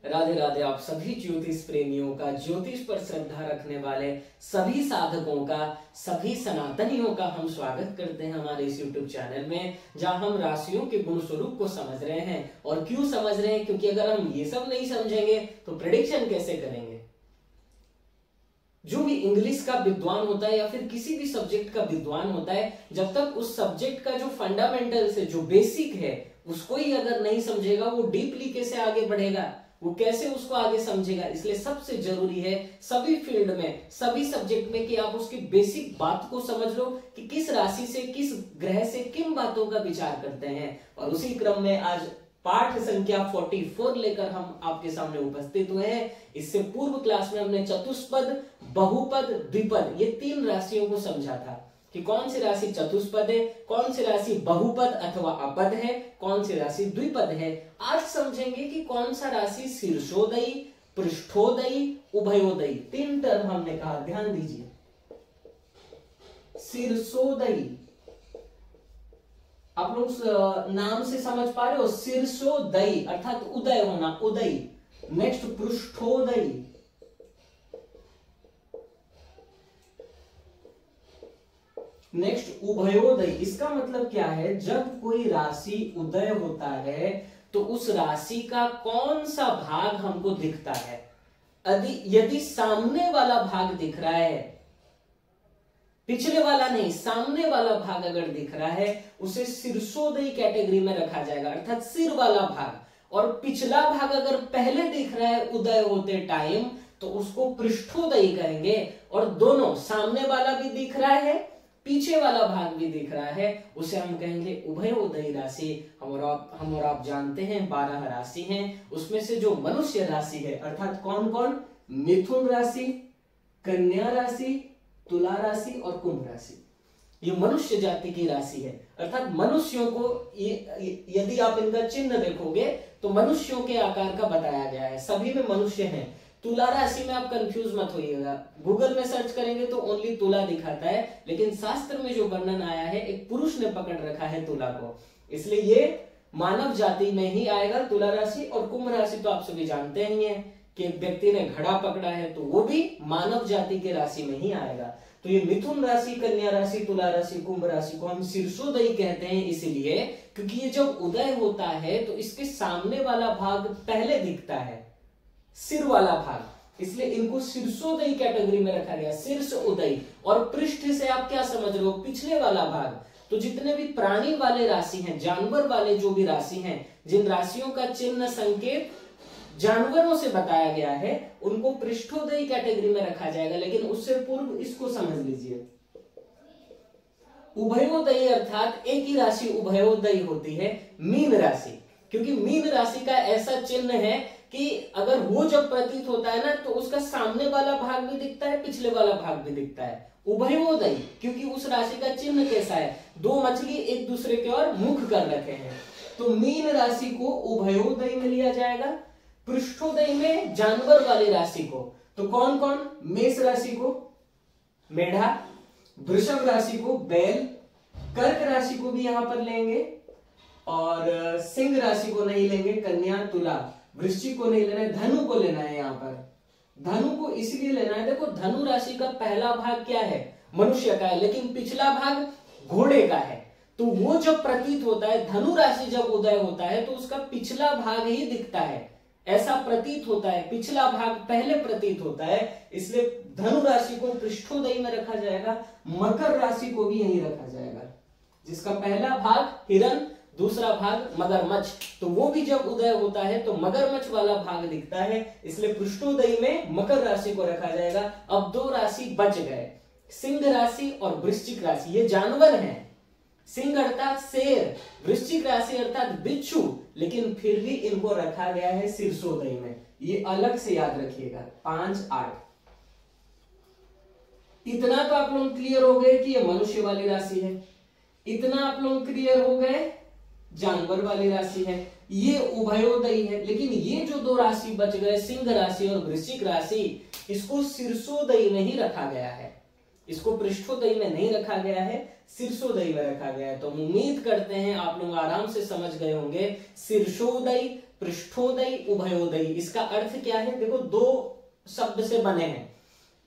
राधे राधे। आप सभी ज्योतिष प्रेमियों का, ज्योतिष पर श्रद्धा रखने वाले सभी साधकों का, सभी सनातनियों का हम स्वागत करते हैं हमारे इस YouTube चैनल में, जहां हम राशियों के गुण स्वरूप को समझ रहे हैं। और क्यों समझ रहे हैं? क्योंकि अगर हम ये सब नहीं समझेंगे तो प्रेडिक्शन कैसे करेंगे। जो भी इंग्लिश का विद्वान होता है या फिर किसी भी सब्जेक्ट का विद्वान होता है, जब तक उस सब्जेक्ट का जो फंडामेंटल्स है, जो बेसिक है, उसको ही अगर नहीं समझेगा, वो डीपली कैसे आगे बढ़ेगा, वो कैसे उसको आगे समझेगा। इसलिए सबसे जरूरी है सभी फील्ड में, सभी सब्जेक्ट में, कि आप उसकी बेसिक बात को समझ लो कि किस राशि से, किस ग्रह से किन बातों का विचार करते हैं। और उसी क्रम में आज पाठ संख्या 44 लेकर हम आपके सामने उपस्थित हुए हैं। इससे पूर्व क्लास में हमने चतुष्पद, बहुपद, द्विपद, ये 3 राशियों को समझा था कि कौन सी राशि चतुष्पद है, कौन सी राशि बहुपद अथवा अपद है, कौन सी राशि द्विपद है। आज समझेंगे कि कौन सा राशि शीर्षोदयी, पृष्ठोदयी, उभयोदयी। 3 टर्म हमने कहा, ध्यान दीजिए। शीर्षोदयी, आप लोग नाम से समझ पा रहे हो, शीर्षोदयी अर्थात उदय होना, उदयी। Next पृष्ठोदयी, next उभयोदयी। इसका मतलब क्या है? जब कोई राशि उदय होता है तो उस राशि का कौन सा भाग हमको दिखता है। यदि सामने वाला भाग दिख रहा है, पिछले वाला नहीं, सामने वाला भाग अगर दिख रहा है, उसे शीर्षोदयी कैटेगरी में रखा जाएगा, अर्थात सिर वाला भाग। और पिछला भाग अगर पहले दिख रहा है उदय होते टाइम, तो उसको पृष्ठोदयी कहेंगे। और दोनों, सामने वाला भी दिख रहा है, पीछे वाला भाग भी दिख रहा है, उसे हम कहेंगे उभयोदयी राशि। हम और आप जानते हैं 12 राशि हैं, उसमें से जो मनुष्य राशि है, अर्थात कौन कौन? मिथुन राशि, कन्या राशि, तुला राशि और कुंभ राशि, ये मनुष्य जाति की राशि है। अर्थात मनुष्यों को यदि आप इनका चिन्ह देखोगे तो मनुष्यों के आकार का बताया गया है, सभी में मनुष्य हैं। तुला राशि में आप कंफ्यूज मत होइएगा, गूगल में सर्च करेंगे तो ओनली तुला दिखाता है, लेकिन शास्त्र में जो वर्णन आया है, एक पुरुष ने पकड़ रखा है तुला को, इसलिए ये मानव जाति में ही आएगा तुला राशि। और कुंभ राशि तो आप सभी जानते ही हैं कि एक व्यक्ति ने घड़ा पकड़ा है, तो वो भी मानव जाति के राशि में ही आएगा। तो ये मिथुन राशि, कन्या राशि, तुला राशि, कुंभ राशि को हम शीर्षोदयी कहते हैं, इसीलिए क्योंकि ये जब उदय होता है तो इसके सामने वाला भाग पहले दिखता है, सिर वाला भाग, इसलिए इनको शीर्षोदयी कैटेगरी में रखा गया, शीर्ष उदयी। और पृष्ठ से आप क्या समझ रहे हो? पिछले वाला भाग। तो जितने भी प्राणी वाले राशि हैं, जानवर वाले जो भी राशि हैं, जिन राशियों का चिन्ह संकेत जानवरों से बताया गया है, उनको पृष्ठोदयी कैटेगरी में रखा जाएगा। लेकिन उससे पूर्व इसको समझ लीजिए, उभयोदयी अर्थात एक ही राशि उभयोदयी होती है, मीन राशि। क्योंकि मीन राशि का ऐसा चिन्ह है कि अगर वो जब प्रतीत होता है ना, तो उसका सामने वाला भाग भी दिखता है, पिछले वाला भाग भी दिखता है। उभयोदयी क्योंकि उस राशि का चिन्ह कैसा है? 2 मछली एक दूसरे के ओर मुख कर रखे हैं, तो मीन राशि को उभयोदयी में लिया जाएगा। पृष्ठोदयी में जानवर वाली राशि को, तो कौन कौन? मेष राशि को मेढा, वृषभ राशि को बैल, कर्क राशि को भी यहां पर लेंगे, और सिंह राशि को नहीं लेंगे, कन्या, तुला, वृश्चिक को नहीं लेना है, धनु को लेना है। यहाँ पर धनु को इसलिए लेना है, देखो धनु राशि का पहला भाग क्या है? मनुष्य का है, लेकिन पिछला भाग घोड़े का है। तो वो जब प्रतीत होता है, धनु राशि जब उदय होता है, तो उसका पिछला भाग ही दिखता है, ऐसा प्रतीत होता है, पिछला भाग पहले प्रतीत होता है। इसलिए धनु राशि को पृष्ठोदयी में रखा जाएगा। मकर राशि को भी यहीं रखा जाएगा, जिसका पहला भाग हिरण, दूसरा भाग मगरमच्छ, तो वो भी जब उदय होता है तो मगरमच्छ वाला भाग दिखता है, इसलिए पृष्ठोदयी में मकर राशि को रखा जाएगा। अब 2 राशि बच गए, सिंह राशि और वृश्चिक राशि। ये जानवर हैं, सिंह अर्थात शेर, वृश्चिक राशि अर्थात बिच्छू, लेकिन फिर भी इनको रखा गया है शीर्षोदयी में। ये अलग से याद रखिएगा, 5, 8। इतना तो आप लोग क्लियर हो गए कि ये मनुष्य वाली राशि है, इतना आप लोग क्लियर हो गए जानवर वाली राशि है, ये उभयोदयी है। लेकिन ये जो 2 राशि बच गए, सिंह राशि और वृश्चिक राशि, इसको शीर्षोदयी में ही रखा गया है, इसको पृष्ठोदयी में नहीं रखा गया है, शीर्षोदयी में रखा गया है। तो उम्मीद करते हैं आप लोग आराम से समझ गए होंगे शीर्षोदयी, पृष्ठोदय उभयोदय, इसका अर्थ क्या है? देखो, दो शब्द से बने हैं,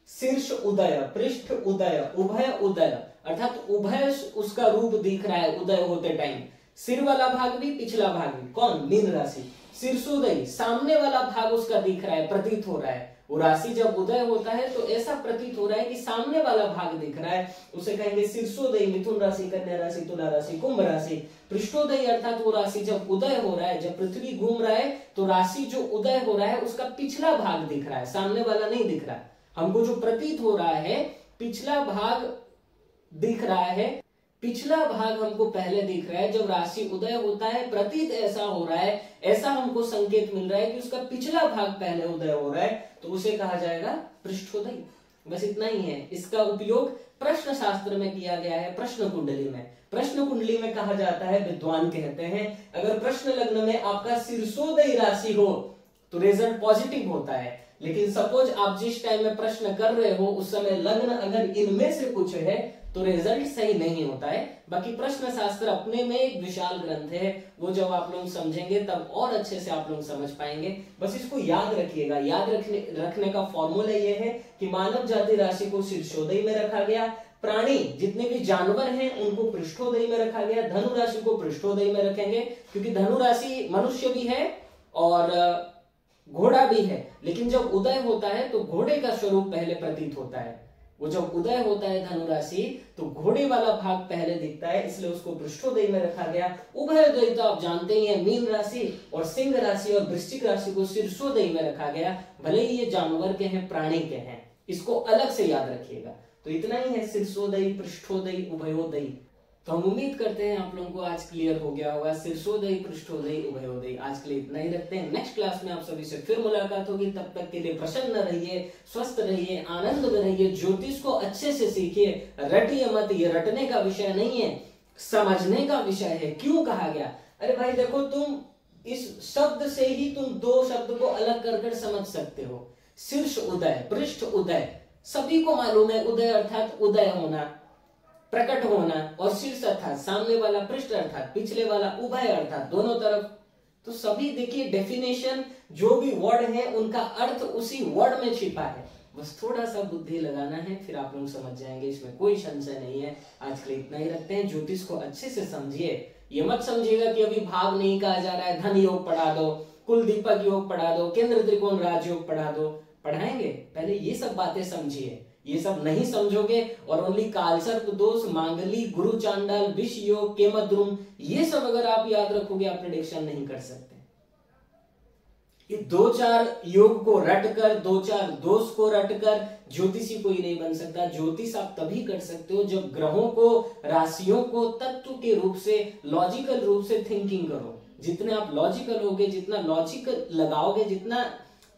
शीर्ष उदय, पृष्ठ उदय, उभय उदय, अर्थात उभय उसका रूप दिख रहा है उदय होते टाइम, सिर वाला भाग भी पिछला भाग भी। कौन? मीन राशि। शीर्षोदय, सामने वाला भाग उसका दिख रहा है, प्रतीत हो रहा है। वो राशि जब उदय होता है तो ऐसा प्रतीत हो रहा है कि सामने वाला भाग दिख रहा है, उसे कहेंगे शीर्षोदय। मिथुन राशि, कन्या राशि, तुला राशि, कुंभ राशि। पृष्ठोदय अर्थात वो राशि जब उदय हो रहा है, जब पृथ्वी घूम रहा है तो राशि जो उदय हो रहा है उसका पिछला भाग दिख रहा है, सामने वाला नहीं दिख रहा है। हमको जो प्रतीत हो रहा है पिछला भाग दिख रहा है, पिछला भाग हमको पहले दिख रहा है। जब राशि उदय होता है प्रतीत ऐसा हो रहा है, ऐसा हमको संकेत मिल रहा है कि उसका पिछला भाग पहले उदय हो रहा है, तो उसे कहा जाएगा पृष्ठोदय। बस इतना ही है। इसका उपयोग प्रश्न शास्त्र में किया गया है, प्रश्न कुंडली में। प्रश्न कुंडली में कहा जाता है, विद्वान कहते हैं, अगर प्रश्न लग्न में आपका शीर्षोदय राशि हो तो रिजल्ट पॉजिटिव होता है, लेकिन सपोज आप जिस टाइम में प्रश्न कर रहे हो उस समय लग्न अगर इनमें से कुछ है तो रिजल्ट सही नहीं होता है। बाकी प्रश्न शास्त्र अपने में एक विशाल ग्रंथ है, वो जब आप लोग समझेंगे तब और अच्छे से आप लोग समझ पाएंगे। बस इसको याद रखिएगा। याद रखने का फॉर्मूला ये है कि मानव जाति राशि को शीर्षोदय में रखा गया, प्राणी जितने भी जानवर हैं उनको पृष्ठोदय में रखा गया, धनु राशि को पृष्ठोदय में रखेंगे, क्योंकि धनु राशि मनुष्य भी है और घोड़ा भी है। लेकिन जब उदय होता है तो घोड़े का स्वरूप पहले प्रतीत होता है। वो जब उदय होता है धनु राशि तो घोड़े वाला भाग पहले दिखता है, इसलिए उसको पृष्ठोदय में रखा गया। उभयोदय तो आप जानते ही हैं, मीन राशि और सिंह राशि और वृश्चिक राशि को शीर्षोदय में रखा गया, भले ही ये जानवर के हैं, प्राणी के हैं, इसको अलग से याद रखिएगा। तो इतना ही है, शीर्षोदय, पृष्ठोदय, उभयोदय। तो हम उम्मीद करते हैं आप लोगों को आज क्लियर हो गया होगा। शीर्षोदय, पृष्ठोदय, उभयोदय। आज के लिए इतना ही रखते हैं। नेक्स्ट क्लास में आप सभी से फिर मुलाकात होगी। तब तक के लिए प्रसन्न रहिए, स्वस्थ रहिए, आनंद में रहिए। ज्योतिष को अच्छे से सीखिए, रटिए मत। ये रटने का विषय नहीं है, समझने का विषय है। क्यों कहा गया? अरे भाई देखो, तुम इस शब्द से ही तुम दो शब्द को अलग कर समझ सकते हो। शीर्ष उदय, पृष्ठ उदय, सभी को मालूम है। उदय अर्थात उदय होना, प्रकट होना, और शीर्ष अर्थात सामने वाला, पृष्ठ अर्थात पिछले वाला, उभय अर्थात दोनों तरफ। तो सभी देखिए डेफिनेशन, जो भी वर्ड है उनका अर्थ उसी वर्ड में छिपा है। बस थोड़ा सा बुद्धि लगाना है, फिर आप लोग समझ जाएंगे, इसमें कोई संशय नहीं है। आज के लिए इतना ही रखते हैं। ज्योतिष को अच्छे से समझिए। ये मत समझिएगा कि अभी भाव नहीं कहा जा रहा है, धन योग पढ़ा दो, कुल दीपक योग पढ़ा दो, केंद्र त्रिकोण राजयोग पढ़ा दो। पढ़ाएंगे, पहले ये सब बातें समझिए। ये सब नहीं समझोगे और ओनली कालसर्प दोष, मांगली, गुरु चांडाल, विष योग, केमद्रुम, ये सब अगर आप याद रखोगे, आप प्रेडिक्शन नहीं कर सकते। ये दो चार योग को रटकर, दो चार दोष को रटकर ज्योतिषी कोई नहीं बन सकता। ज्योतिष आप तभी कर सकते हो जब ग्रहों को, राशियों को तत्व के रूप से, लॉजिकल रूप से थिंकिंग करो। जितने आप लॉजिकल होगे, जितना लॉजिकल लगाओगे, जितना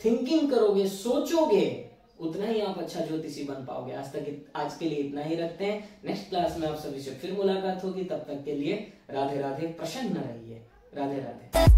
थिंकिंग करोगे, सोचोगे, उतना ही आप अच्छा ज्योतिषी बन पाओगे। आज के लिए इतना ही रखते हैं। नेक्स्ट क्लास में आप सभी से फिर मुलाकात होगी। तब तक के लिए राधे राधे, प्रसन्न रहिए। राधे राधे।